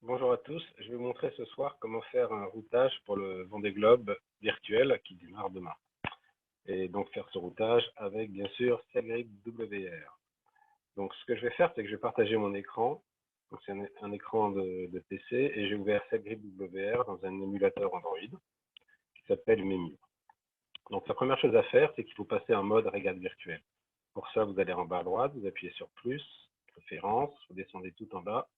Bonjour à tous, je vais vous montrer ce soir comment faire un routage pour le Vendée Globe virtuel qui démarre demain. Et donc faire ce routage avec bien sûr Cellgrip WR. Donc ce que je vais faire, c'est que je vais partager mon écran. Donc c'est un écran de PC et j'ai ouvert Cellgrip WR dans un émulateur Android qui s'appelle Memu. Donc la première chose à faire, c'est qu'il faut passer en mode régate virtuelle. Pour ça, vous allez en bas à droite, vous appuyez sur plus, préférences, vous descendez tout en bas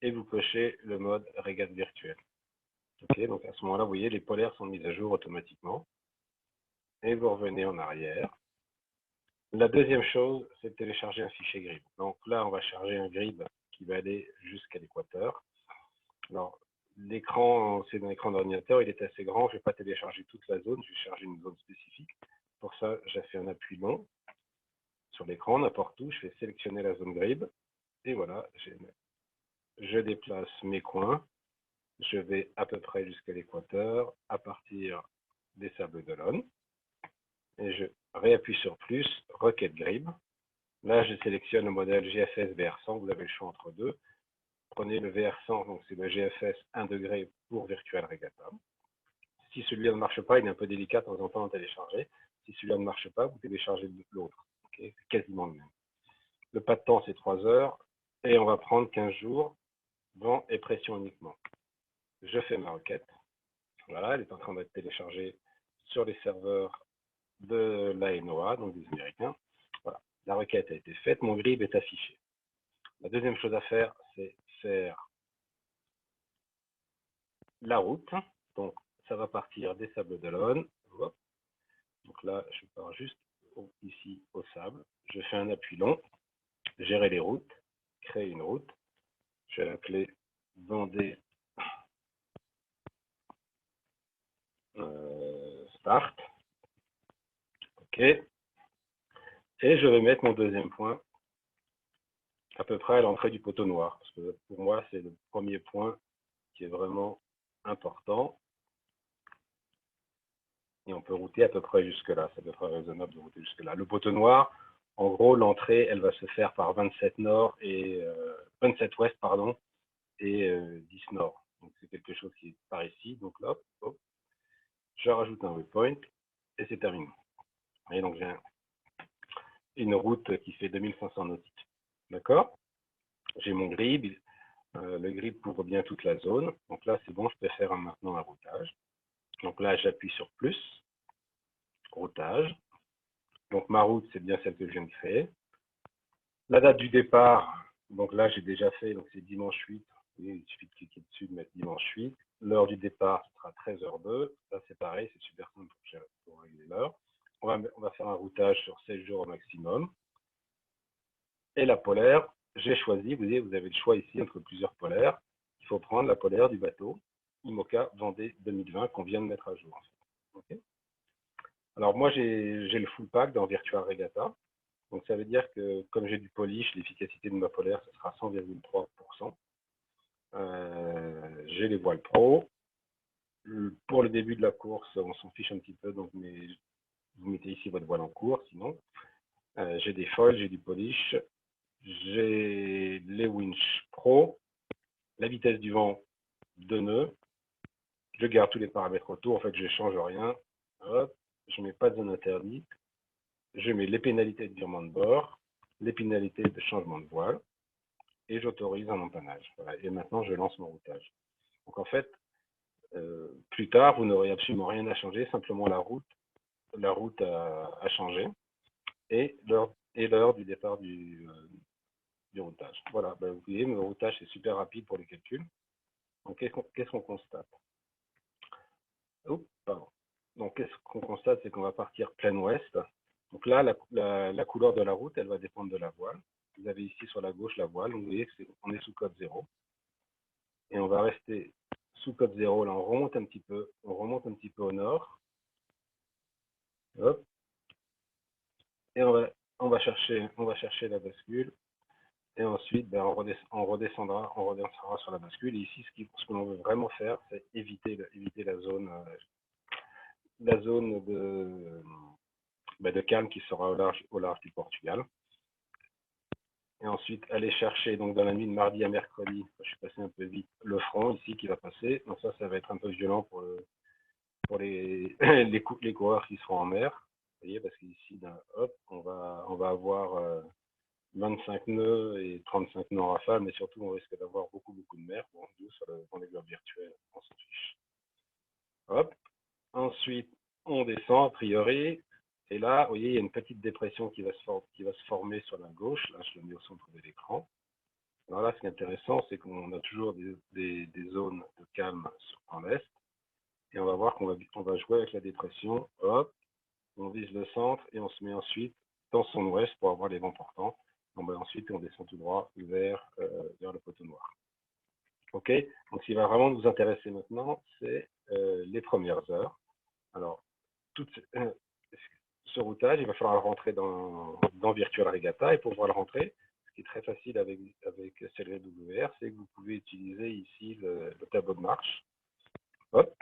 et vous cochez le mode régate virtuelle. Ok, donc à ce moment-là, vous voyez, les polaires sont mises à jour automatiquement. Et vous revenez en arrière. La deuxième chose, c'est de télécharger un fichier grid. Donc là, on va charger un grid qui va aller jusqu'à l'équateur. Alors, l'écran, c'est un écran d'ordinateur, il est assez grand. Je ne vais pas télécharger toute la zone, je vais charger une zone spécifique. Pour ça, j'ai fait un appui long sur l'écran, n'importe où. Je vais sélectionner la zone grid. Et voilà, je déplace mes coins. Je vais à peu près jusqu'à l'équateur, à partir des Sables d'Olonne. Et je réappuie sur plus, requête grid. Là, je sélectionne le modèle GFS VR100, vous avez le choix entre deux. Prenez le VR100, donc c'est le GFS 1 degré pour Virtual Regatta. Si celui-là ne marche pas, il est un peu délicat de temps en temps à télécharger. Si celui-là ne marche pas, vous téléchargez l'autre. Okay, c'est quasiment le même. Le pas de temps, c'est 3 heures. Et on va prendre 15 jours, vent et pression uniquement. Je fais ma requête. Voilà, elle est en train d'être téléchargée sur les serveurs de l'ANOA, donc des Américains. Voilà, la requête a été faite, mon grid est affiché. La deuxième chose à faire, c'est faire la route. Donc, ça va partir des Sables d'Olonne. Donc là, je pars juste ici au sable. Je fais un appui long, gérer les routes, créer une route. Je vais l'appeler Vendée Start. OK. Et je vais mettre mon deuxième point à peu près à l'entrée du poteau noir. Parce que pour moi, c'est le premier point qui est vraiment important. Et on peut router à peu près jusque-là. C'est à peu près raisonnable de router jusque-là. Le poteau noir, en gros, l'entrée, elle va se faire par 27 nord et 27 ouest, pardon, et 10 nord. Donc c'est quelque chose qui est par ici. Donc là, hop, je rajoute un waypoint et c'est terminé. Et donc j'ai une route qui fait 2500 nautiques. D'accord? J'ai mon grid. Le grid couvre bien toute la zone. Donc là, c'est bon, je peux faire maintenant un routage. Donc là, j'appuie sur plus, routage. Donc ma route, c'est bien celle que je viens de créer. La date du départ, donc là, j'ai déjà fait, donc c'est dimanche 8. Il suffit de cliquer dessus, de mettre dimanche 8. L'heure du départ, ce sera 13h02. Ça, c'est pareil, c'est super simple pour régler l'heure. On va faire un routage sur 16 jours au maximum. Et la polaire, j'ai choisi, vous voyez, vous avez le choix ici entre plusieurs polaires. Il faut prendre la polaire du bateau IMOCA Vendée 2020 qu'on vient de mettre à jour. Okay. Alors moi, j'ai le full pack dans Virtual Regatta. Donc ça veut dire que comme j'ai du polish, l'efficacité de ma polaire, ce sera 100,3%. J'ai les voiles pro. Pour le début de la course, on s'en fiche un petit peu, donc vous mettez ici votre voile en cours, sinon. J'ai des foils, j'ai du polish, j'ai les winch pro, la vitesse du vent 2 nœuds, je garde tous les paramètres autour, en fait je ne change rien. Hop, je ne mets pas de zone interdite, je mets les pénalités de virement de bord, les pénalités de changement de voile, et j'autorise un empannage. Voilà. Et maintenant, je lance mon routage. Donc en fait, plus tard, vous n'aurez absolument rien à changer, simplement la route a changé et l'heure du départ du routage. Voilà, ben, vous voyez, le routage c'est super rapide pour les calculs. Donc qu'est-ce qu'on constate? Oups, pardon. Donc qu'est-ce qu'on constate, c'est qu'on va partir plein ouest. Donc là, la couleur de la route, elle va dépendre de la voile. Vous avez ici sur la gauche la voile, vous voyez qu'on est sous code 0. Et on va rester sous code 0, là on remonte un petit peu au nord. Hop. Et on va chercher la bascule. Et ensuite, ben, on redescendra sur la bascule. Et ici, ce que l'on veut vraiment faire, c'est éviter la zone de calme qui sera au large du Portugal. Et ensuite, aller chercher, donc dans la nuit de mardi à mercredi, je suis passé un peu vite, le front ici qui va passer. Donc ça va être un peu violent pour les, les coureurs qui seront en mer. Vous voyez, parce qu'ici, hop, on va avoir 25 nœuds et 35 nœuds en rafale, mais surtout, on risque d'avoir beaucoup de mer. Bon, nous, sur le Vendée Globe virtuel, on s'en fiche. Hop. Ensuite, on descend, a priori. Et là, vous voyez, il y a une petite dépression qui va se former sur la gauche. Là, je le mets au centre de l'écran. Alors là, ce qui est intéressant, c'est qu'on a toujours des zones de calme en l'est. Et on va voir qu'on va jouer avec la dépression. Hop, on vise le centre et on se met ensuite dans son ouest pour avoir les vents portants. Ensuite, on descend tout droit vers le poteau noir. OK. Donc, ce qui va vraiment nous intéresser maintenant, c'est les premières heures. Alors, ce routage, il va falloir le rentrer dans Virtual Regatta. Et pour pouvoir le rentrer, ce qui est très facile avec Celery WR, c'est que vous pouvez utiliser ici le tableau de marche. Hop.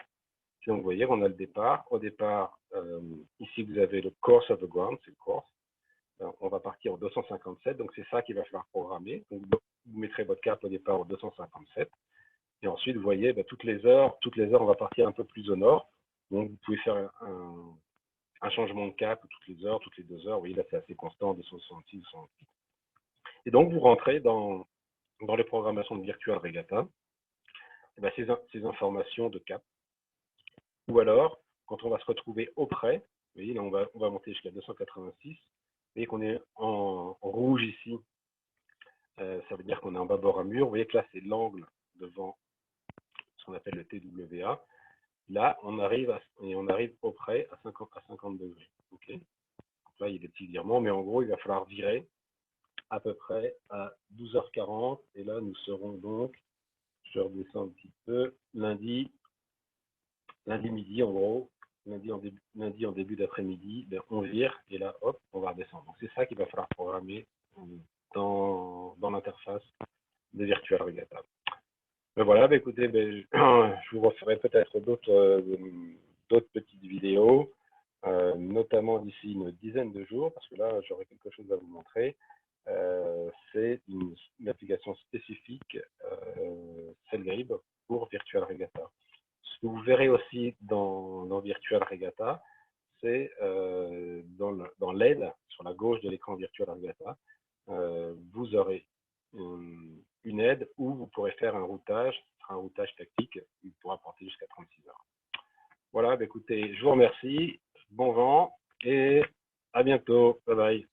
Donc, vous voyez, on a le départ. Au départ, ici, vous avez le course of the ground, c'est le course. On va partir au 257, donc c'est ça qu'il va falloir programmer. Donc, vous mettrez votre cap au départ au 257. Et ensuite, vous voyez, toutes les heures, on va partir un peu plus au nord. Donc, vous pouvez faire un changement de cap toutes les heures, toutes les 2 heures. Vous voyez, là, c'est assez constant, 266, 268. Et donc, vous rentrez dans les programmations de Virtual Regatta, ces informations de cap. Ou alors, quand on va se retrouver auprès, vous voyez, là, on va monter jusqu'à 286. Vous voyez qu'on est en rouge ici. Ça veut dire qu'on est en bâbord à mur. Vous voyez que là, c'est l'angle devant ce qu'on appelle le TWA. Là, on arrive auprès à 50 degrés. Okay. Donc là, il y a des petits virements, mais en gros, il va falloir virer à peu près à 12h40. Et là, nous serons donc, je redescends un petit peu, lundi midi, en gros, lundi en début d'après-midi, on vire et là, hop, on va redescendre. Donc, c'est ça qu'il va falloir programmer dans l'interface de Virtual Regatta. Ben voilà, écoutez, je vous referai peut-être d'autres petites vidéos, notamment d'ici une dizaine de jours, parce que là, j'aurai quelque chose à vous montrer. C'est une application spécifique Cellgrib pour Virtual Regatta. Ce que vous verrez aussi dans Virtual Regatta, c'est dans l'aide, sur la gauche de l'écran Virtual Regatta, vous aurez une aide où vous pourrez faire un routage tactique qui pourra porter jusqu'à 36 heures. Voilà, écoutez, je vous remercie, bon vent et à bientôt, bye bye.